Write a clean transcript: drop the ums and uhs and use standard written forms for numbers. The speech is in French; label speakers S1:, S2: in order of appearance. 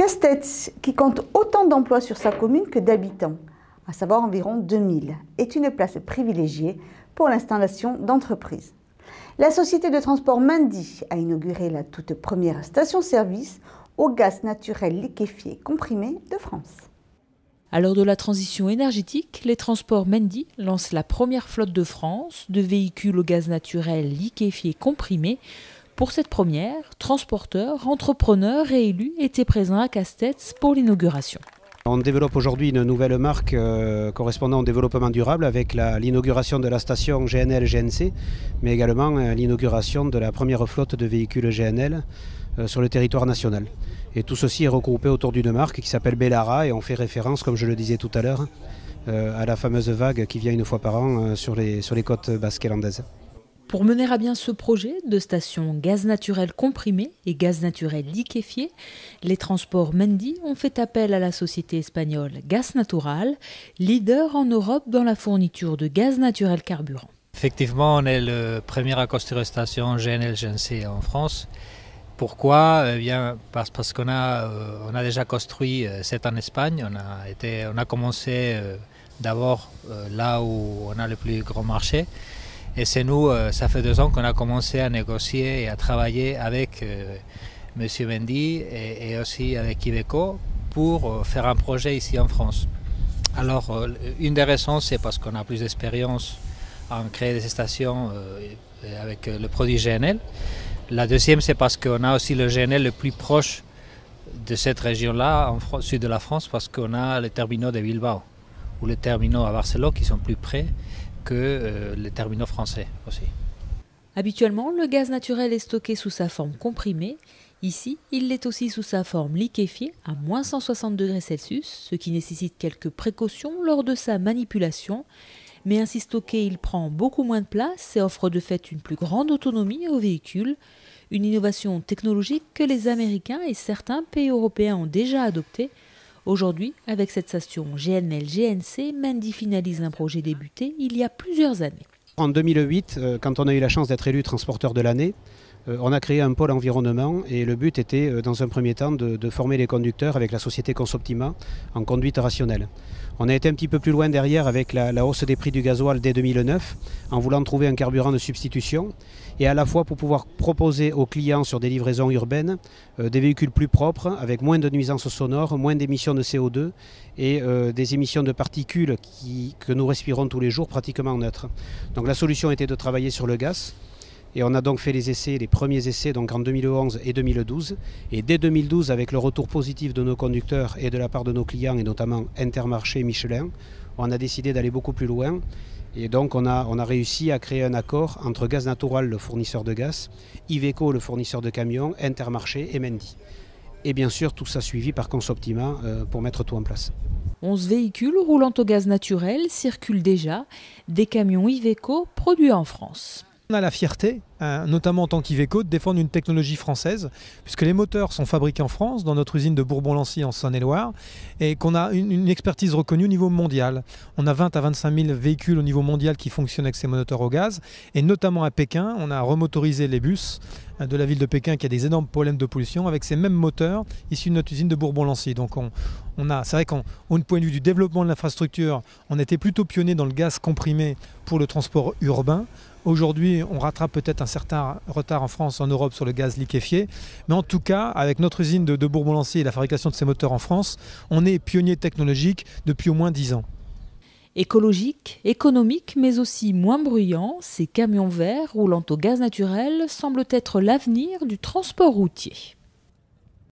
S1: Castets, qui compte autant d'emplois sur sa commune que d'habitants, à savoir environ 2000, est une place privilégiée pour l'installation d'entreprises. La société de transport Mendy a inauguré la toute première station-service au gaz naturel liquéfié comprimé de France.
S2: À l'heure de la transition énergétique, les transports Mendy lancent la première flotte de France de véhicules au gaz naturel liquéfié comprimé. Pour cette première, transporteurs, entrepreneurs et élus étaient présents à Castets pour l'inauguration.
S3: On développe aujourd'hui une nouvelle marque correspondant au développement durable avec l'inauguration de la station GNL-GNC, mais également l'inauguration de la première flotte de véhicules GNL sur le territoire national. Et tout ceci est regroupé autour d'une marque qui s'appelle Bellara et on fait référence, comme je le disais tout à l'heure, à la fameuse vague qui vient une fois par an sur les côtes basques et landaises.
S2: Pour mener à bien ce projet de station gaz naturel comprimé et gaz naturel liquéfié, les transports Mendy ont fait appel à la société espagnole Gas Natural, leader en Europe dans la fourniture de gaz naturel carburant.
S4: Effectivement, on est le premier à construire une station GNL-GNC en France. Pourquoi ? Eh bien, parce qu'on a déjà construit 7 en Espagne. On a commencé d'abord là où on a le plus grand marché. Et c'est nous, ça fait 2 ans qu'on a commencé à négocier et à travailler avec M. Mendy et aussi avec Iveco pour faire un projet ici en France. Alors, une des raisons, c'est parce qu'on a plus d'expérience en créer des stations avec le produit GNL. La deuxième, c'est parce qu'on a aussi le GNL le plus proche de cette région-là, au sud de la France, parce qu'on a les terminaux de Bilbao ou les terminaux à Barcelone qui sont plus près que les terminaux français aussi.
S2: Habituellement, le gaz naturel est stocké sous sa forme comprimée. Ici, il l'est aussi sous sa forme liquéfiée à moins 160 degrés Celsius, ce qui nécessite quelques précautions lors de sa manipulation. Mais ainsi stocké, il prend beaucoup moins de place et offre de fait une plus grande autonomie au véhicule. Une innovation technologique que les Américains et certains pays européens ont déjà adoptée. Aujourd'hui, avec cette station GNL-GNC, Mendy finalise un projet débuté il y a plusieurs années.
S3: En 2008, quand on a eu la chance d'être élu transporteur de l'année, on a créé un pôle environnement et le but était, dans un premier temps, de former les conducteurs avec la société Consoptima en conduite rationnelle. On a été un petit peu plus loin derrière avec la hausse des prix du gasoil dès 2009, en voulant trouver un carburant de substitution et à la fois pour pouvoir proposer aux clients sur des livraisons urbaines des véhicules plus propres, avec moins de nuisances sonores, moins d'émissions de CO2 et des émissions de particules que nous respirons tous les jours pratiquement neutres. Donc la solution était de travailler sur le gaz. Et on a donc fait les premiers essais donc en 2011 et 2012. Et dès 2012, avec le retour positif de nos conducteurs et de la part de nos clients, et notamment Intermarché et Michelin, on a décidé d'aller beaucoup plus loin. Et donc on a réussi à créer un accord entre Gas Natural, le fournisseur de gaz, Iveco, le fournisseur de camions, Intermarché et Mendy. Et bien sûr, tout ça suivi par Consoptima pour mettre tout en place.
S2: 11 véhicules roulant au gaz naturel circulent déjà, des camions Iveco produits en France.
S5: On a la fierté, notamment en tant qu'Iveco, de défendre une technologie française, puisque les moteurs sont fabriqués en France, dans notre usine de Bourbon-Lancy en Saône-et-Loire, et qu'on a une expertise reconnue au niveau mondial. On a 20 à 25 000 véhicules au niveau mondial qui fonctionnent avec ces moteurs au gaz, et notamment à Pékin, on a remotorisé les bus de la ville de Pékin qui a des énormes problèmes de pollution avec ces mêmes moteurs issus de notre usine de Bourbon-Lancy. Donc c'est vrai qu'au point de vue du développement de l'infrastructure, on était plutôt pionnier dans le gaz comprimé pour le transport urbain. Aujourd'hui, on rattrape peut-être un certain retard en France, en Europe sur le gaz liquéfié. Mais en tout cas, avec notre usine de Bourbon-Lancy et la fabrication de ces moteurs en France, on est pionnier technologique depuis au moins 10 ans.
S2: Écologique, économique, mais aussi moins bruyant, ces camions verts roulant au gaz naturel semblent être l'avenir du transport routier.